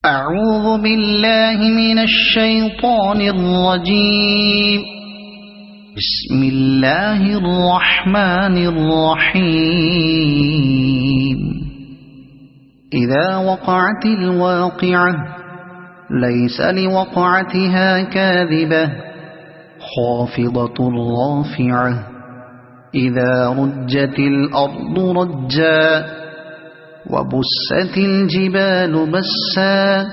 أعوذ بالله من الشيطان الرجيم. بسم الله الرحمن الرحيم. إذا وقعت الواقعة ليس لوقعتها كاذبة خافضة رافعة إذا رجت الأرض رجا وبست الجبال بسا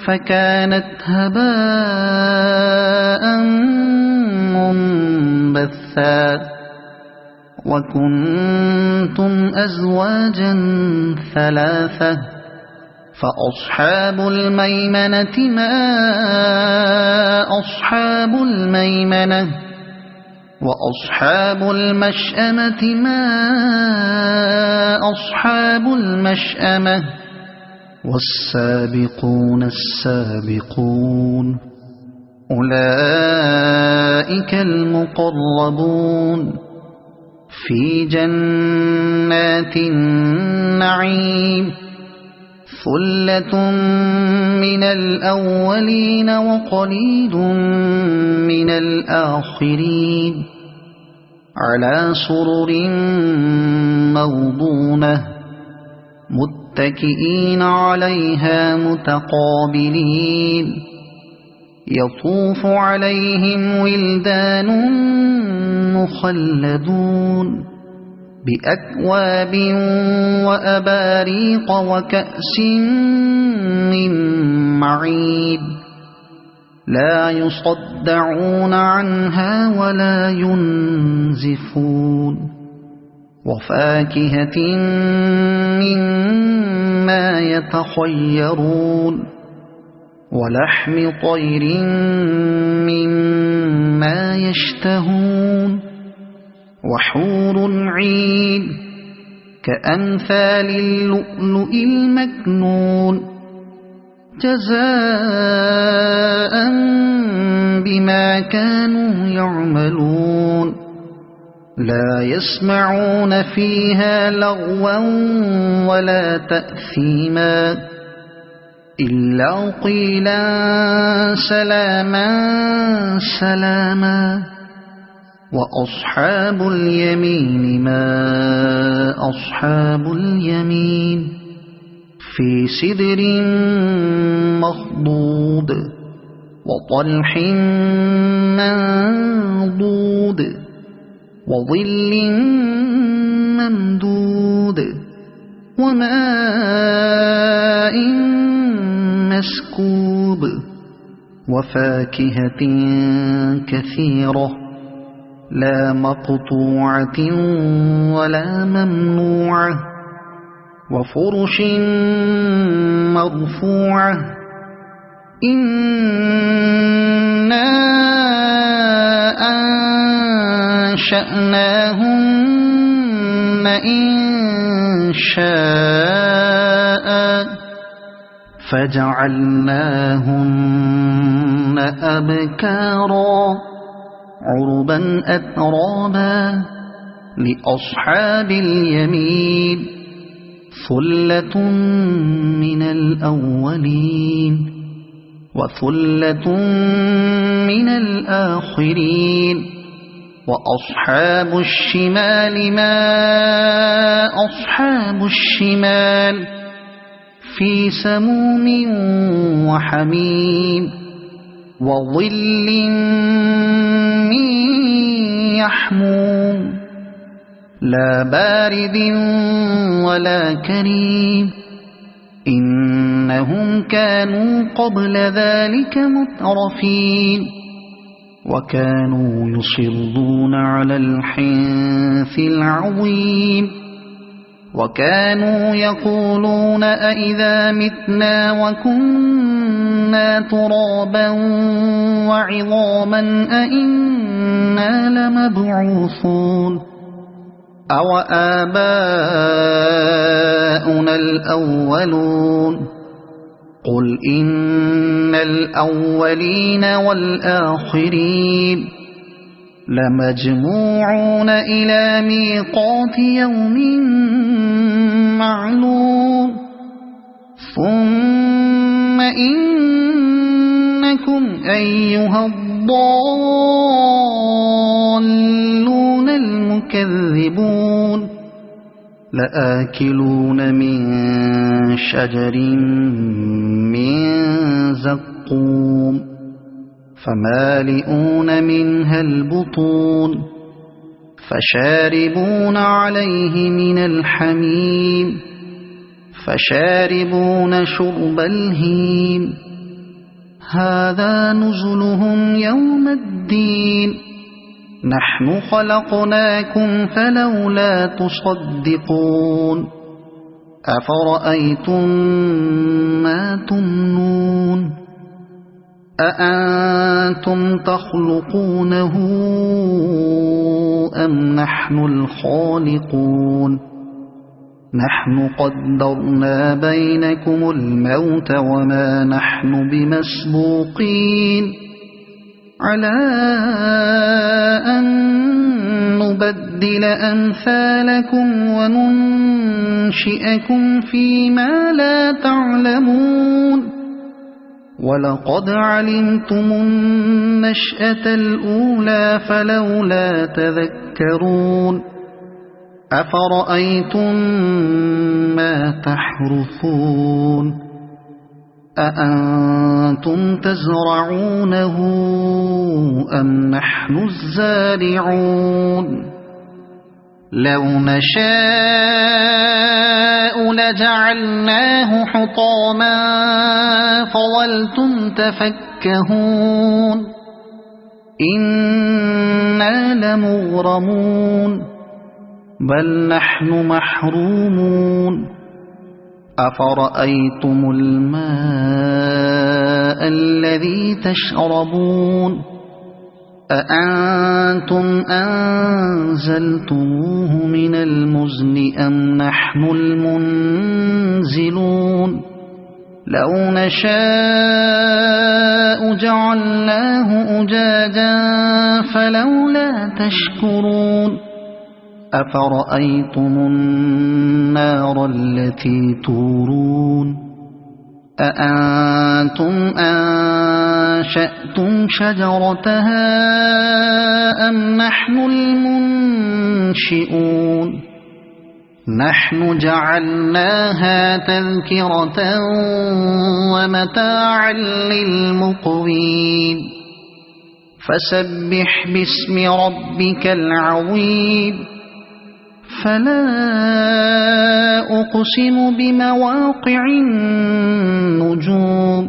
فكانت هباء منبثا وكنتم أزواجا ثلاثة فأصحاب الميمنة ما أصحاب الميمنة وأصحاب المشأمة ما أصحاب المشأمة والسابقون السابقون أولئك المقربون في جنات النعيم ثلة من الأولين وقليل من الآخرين على سرر موضونة متكئين عليها متقابلين يطوف عليهم ولدان مخلدون بأكواب وأباريق وكأس من معين لا يصدعون عنها ولا ينزفون وفاكهة مما يتخيرون ولحم طير مما يشتهون وحور عين كأمثال اللؤلؤ المكنون جزاء بما كانوا يعملون لا يسمعون فيها لغوا ولا تأثيما إلا قيلا سلاما سلاما وأصحاب اليمين ما أصحاب اليمين في سدر مخضود وطلح منضود وظل ممدود وماء مسكوب وفاكهة كثيرة لا مقطوعة ولا ممنوعة وفرش مرفوعة إنا أنشأناهن إنشاء فجعلناهن أبكارا عربا أترابا لأصحاب اليمين ثلة من الأولين وثلة من الآخرين وأصحاب الشمال ما أصحاب الشمال في سموم وحميم وظل من يحموم لا بارد ولا كريم إنهم كانوا قبل ذلك مترفين وكانوا يصرون على الحنث العظيم وكانوا يقولون أئذا متنا وكنا ترابا وعظاما أئنا لمبعوثون أو آباؤنا الأولون قل إن الأولين والآخرين لمجموعون إلى ميقات يوم معلوم ثم إنكم أيها الضالون المكذبون لآكلون من شجر من زقوم فمالئون منها البطون فشاربون عليه من الحميم فشاربون شرب الهيم هذا نزلهم يوم الدين نحن خلقناكم فلولا تصدقون أفرأيتم ما تمنون أأنتم تخلقونه أم نحن الخالقون نحن قدرنا بينكم الموت وما نحن بمسبوقين على أن نبدل أمثالكم وننشئكم فيما لا تعلمون ولقد علمتم النشأة الأولى فلولا تذكرون أفرأيتم ما تحرثون أأنتم تزرعونه أم نحن الزارعون لو نشاء لجعلناه حطاما فظلتم تفكهون إنا لمغرمون بل نحن محرومون أفرأيتم الماء الذي تشربون أأنتم أنزلتموه من المزن أم نحن المنزلون لو نشاء جعلناه أجاجا فلولا تشكرون أفرأيتم النار التي تورون أأنتم أنشأتم شجرتها أم نحن المنشئون نحن جعلناها تذكرة ومتاعا للمقوين فسبح باسم ربك العظيم فلا أقسم بمواقع النجوم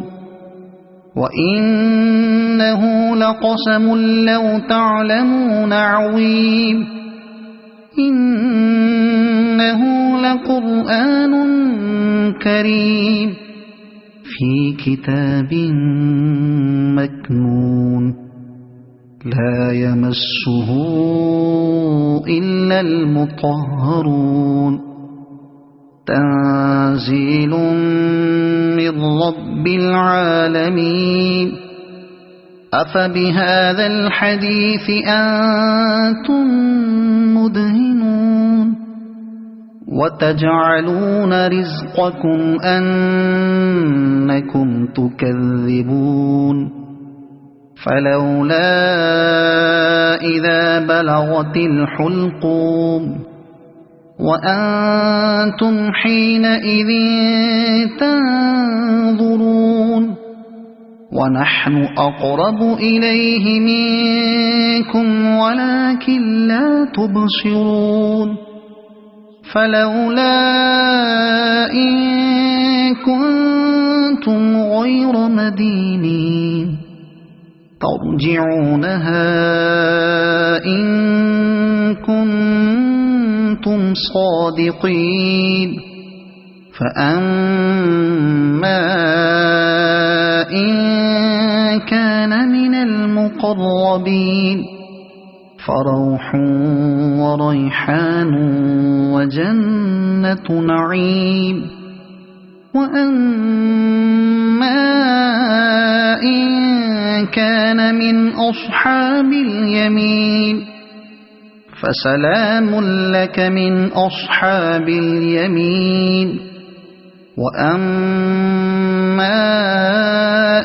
وإنه لقسم لو تعلمون عظيم إنه لقرآن كريم في كتاب مكنون لا يمسه إلا المطهرون تنزيل من رب العالمين أفبهذا الحديث أنتم مدهنون وتجعلون رزقكم أنكم تكذبون فلولا إذا بلغت الحلقوم وأنتم حينئذ تنظرون ونحن أقرب إليه منكم ولكن لا تبصرون فلولا إن كنتم غير مدينين ترجعونها إن كنتم صادقين فأما إن كان من المقربين فروح وريحان وجنة نعيم وأما إن كان من أصحاب اليمين فسلام لك من أصحاب اليمين وأما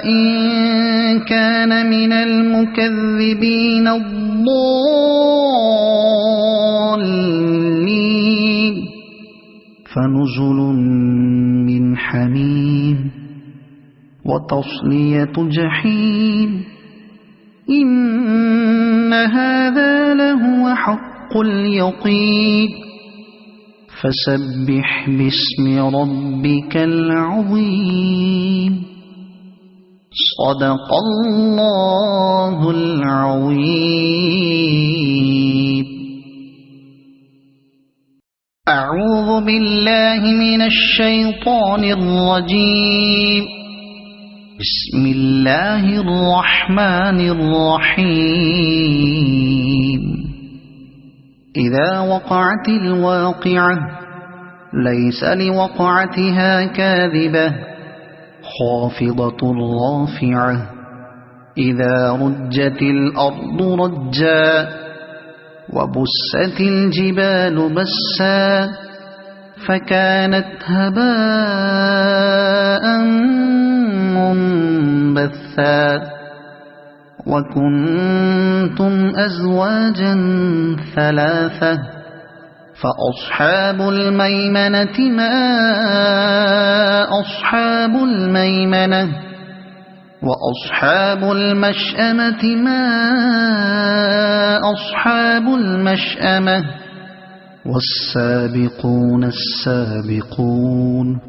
إن كان من المكذبين الضالين فنزل من حميم وتصلية جحيم إن هذا لهو حق اليقين فسبح باسم ربك العظيم صدق الله العظيم. أعوذ بالله من الشيطان الرجيم. بسم الله الرحمن الرحيم. إذا وقعت الواقعة ليس لوقعتها كاذبة خافضة رافعة إذا رجت الأرض رجا وبست الجبال بسا فكانت هباء منبثا وكنتم أزواجا ثلاثة فأصحاب الميمنة ما أصحاب الميمنة وأصحاب المشأمة ما أصحاب المشأمة والسابقون السابقون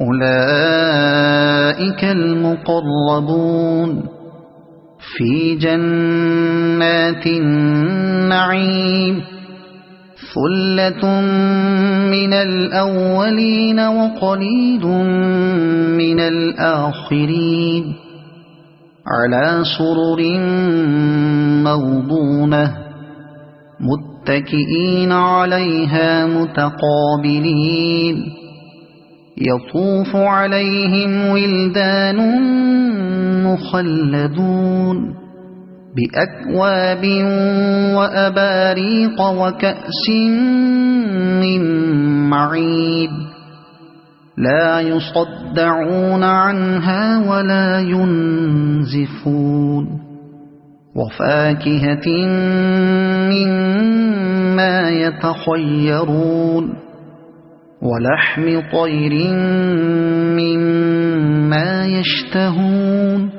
أولئك المقربون في جنات النعيم ثلة من الأولين وقليل من الآخرين على سرر موضونة متكئين عليها متقابلين يطوف عليهم ولدان مخلدون بأكواب وأباريق وكأس من معين لا يصدعون عنها ولا ينزفون وفاكهة مما يتخيرون ولحم طير مما يشتهون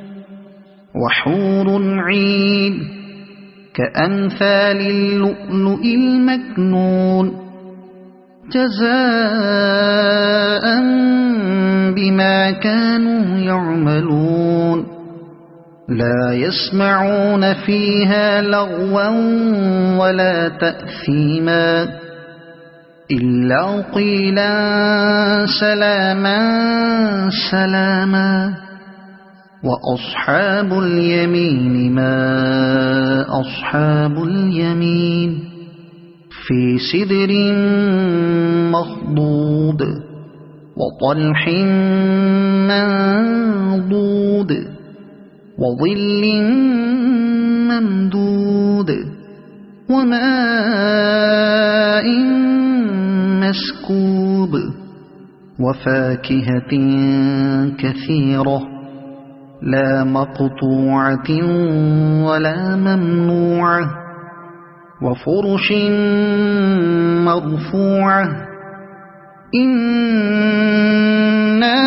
وحور عين كأمثال اللؤلؤ المكنون جزاء بما كانوا يعملون لا يسمعون فيها لغوا ولا تأثيما إلا قيلا سلاما سلاما وأصحاب اليمين ما أصحاب اليمين في سدر مخضود وطلح منضود وظل ممدود وماء مسكوب وفاكهة كثيرة لا مقطوعة ولا ممنوعة وفرش مرفوعة إنا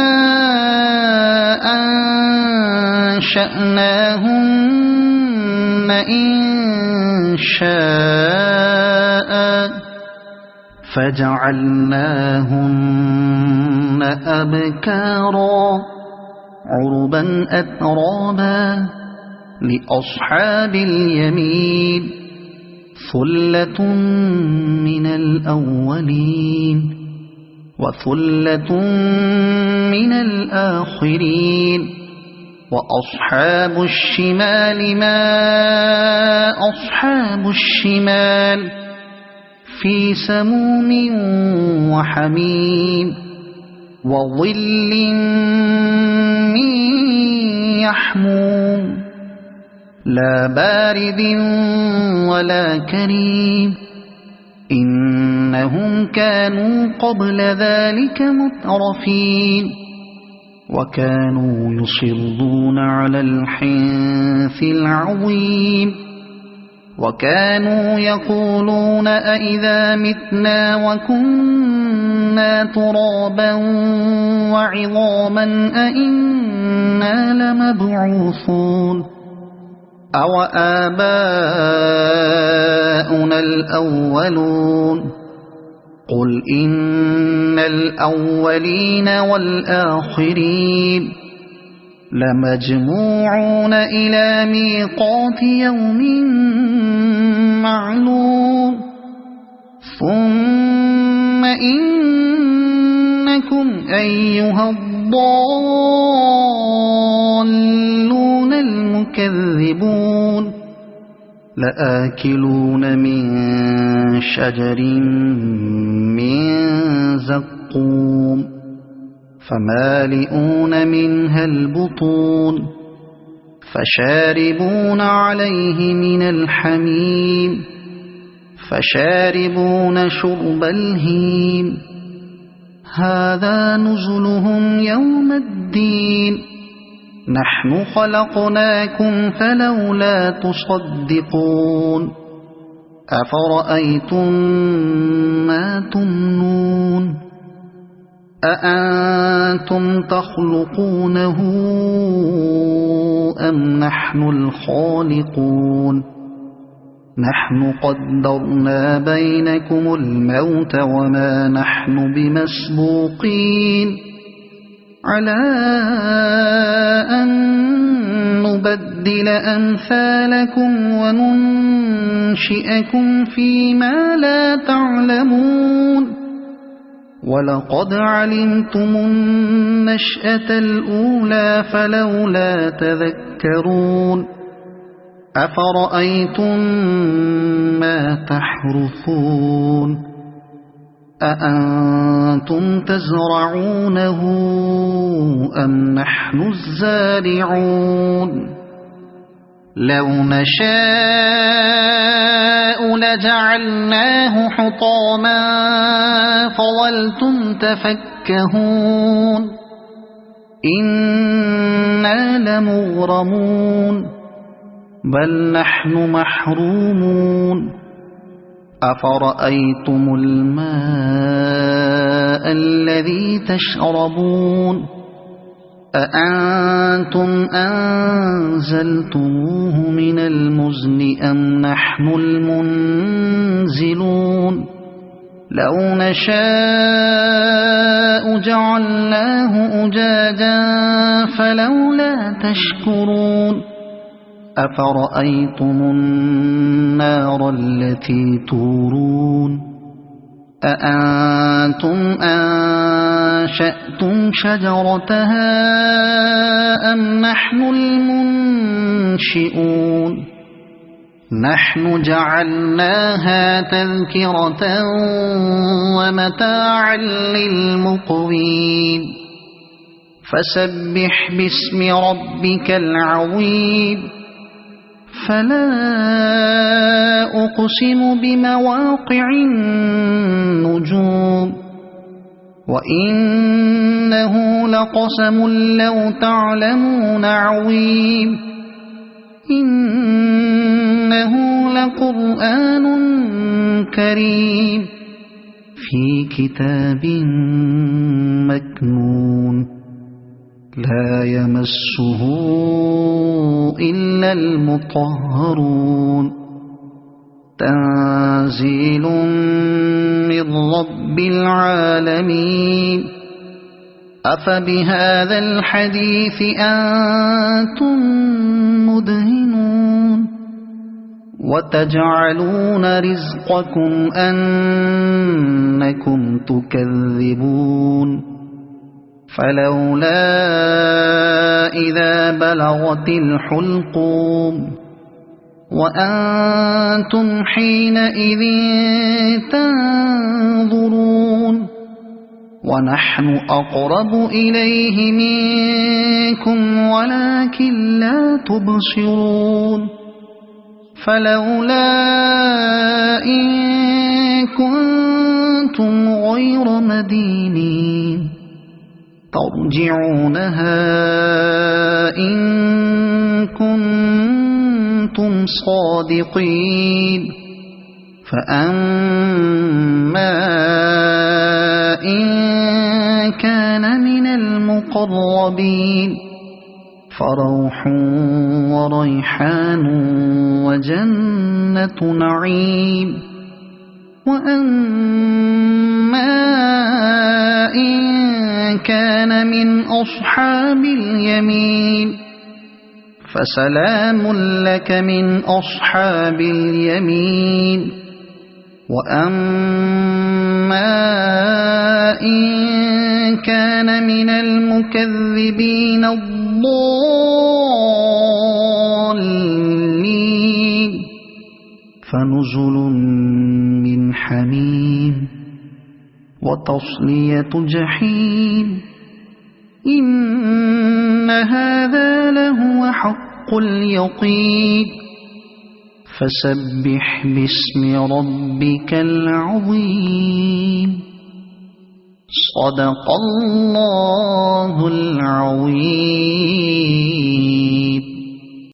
أنشأناهن إنشاء فجعلناهن أبكارا عربا أترابا لأصحاب اليمين ثلة من الأولين وثلة من الآخرين وأصحاب الشمال ما أصحاب الشمال في سموم وحميم وظل من يحموم لا بارد ولا كريم إنهم كانوا قبل ذلك مترفين وكانوا يصرون على الحنث العظيم وكانوا يقولون أإذا متنا وكنا ترابا وعظاما أإنا لمبعوثون أو آباؤنا الأولون قل إن الأولين والآخرين لمجموعون إلى ميقات يوم معلوم ثم إنكم أيها الضالون المكذبون لآكلون من شجر من زقوم فمالئون منها البطون فشاربون عليه من الحميم فشاربون شرب الهيم هذا نزلهم يوم الدين نحن خلقناكم فلولا تصدقون أفرأيتم ما تمنون أأنتم تخلقونه أم نحن الخالقون نحن قدرنا بينكم الموت وما نحن بمسبوقين على أن نبدل أمثالكم وننشئكم فيما لا تعلمون ولقد علمتم النشأة الأولى فلولا تذكرون أفرأيتم ما تحرثون أأنتم تزرعونه أم نحن الزارعون لو نشاء لجعلناه حطاما فظلتم تفكهون إنا لمغرمون بل نحن محرومون أفرأيتم الماء الذي تشربون أأنتم أنزلتموه من المزن أم نحن المنزلون لو نشاء جعلناه أجاجا فلولا تشكرون أفرأيتم النار التي تورون أأنتم أنشأتم شجرتها أم نحن المنشئون نحن جعلناها تذكرة ومتاعا للمقوين فسبح باسم ربك العظيم فلا أقسم بمواقع النجوم وإنه لقسم لو تعلمون عظيم إنه لقرآن كريم في كتاب مكنون لا يمسه إلا المطهرون تنزيل من رب العالمين أفبهذا الحديث أنتم مدهنون وتجعلون رزقكم أنكم تكذبون فلولا إذا بلغت الحلقوم وأنتم حينئذ تنظرون ونحن أقرب إليه منكم ولكن لا تبصرون فلولا إن كنتم غير مدينين ترجعونها إن كنتم صادقين فأما إن كان من المقربين فروح وريحان وجنة نعيم وأما إن كان من أصحاب اليمين فسلام لك من أصحاب اليمين وأما إن كان من المكذبين الضالين فنزل من حميم وتصلية جحيم إن هذا لهو حق اليقين فسبح باسم ربك العظيم صدق الله